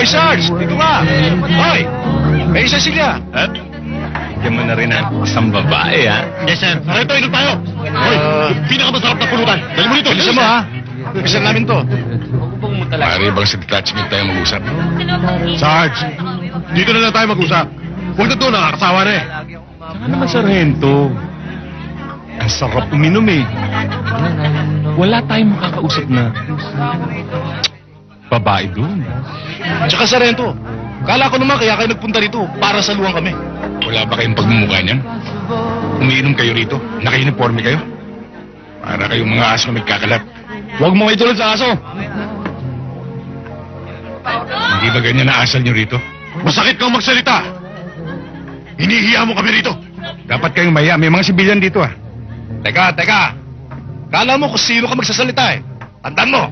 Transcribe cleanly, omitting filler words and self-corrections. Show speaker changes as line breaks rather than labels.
Hoy, Sarge! Dito nga! Hoy! May isa sila!
At, yan mo na rin ang isang babae, ha?
Yes, sir. Sarento, inom tayo. Hoy, pinakamasarap na pulutan. Dali mo dito.
Bilisan mo, ha? Bilisan namin to.
Pare bang sa detachment tayo mag-usap?
Sarge, dito na lang tayo mag-usap. Huwag na doon, nakakasawa na eh.
Saka naman, Sargento. Ang sarap uminom, eh. Wala tayong makakausap na babae doon.
Tsaka Sarento, kala ko naman kaya kayo nagpunta rito para saluhan kami.
Wala ba kayong pagmumukha niyan? Umiinom kayo rito? Naka-uniforme kayo? Para kayong mga aso na nagkakalat. Huwag mo itulad sa aso! Hindi ba ganyan na asal niyo rito?
Masakit kang magsalita. Hinihiya mo kami rito.
Dapat kayong maya. May mga sibilyan dito, ah.
Teka! Kala mo kung sino ka magsasalita eh. Tandaan mo,